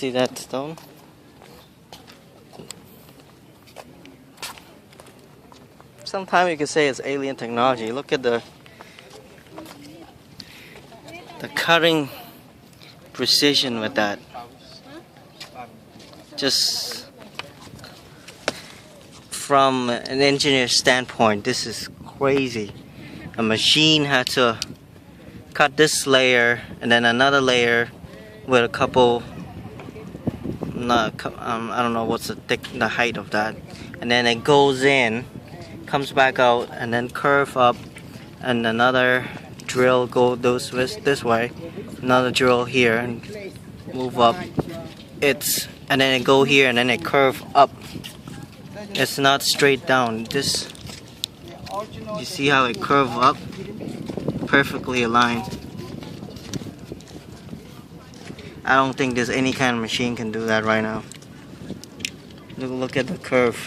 see that stone? Sometimes you could say it's alien technology. Look at the cutting precision with that. Just from an engineer's standpoint, this is crazy. A machine had to cut this layer and then another layer with a couple, I don't know what's the height of that, and then it goes in, comes back out, and then curve up, and another drill goes this way, another drill here and move up. And then it go here and then it curve up. It's not straight down. This, you see how it curve up? Perfectly aligned. I don't think there's any kind of machine can do that right now. Look at the curve.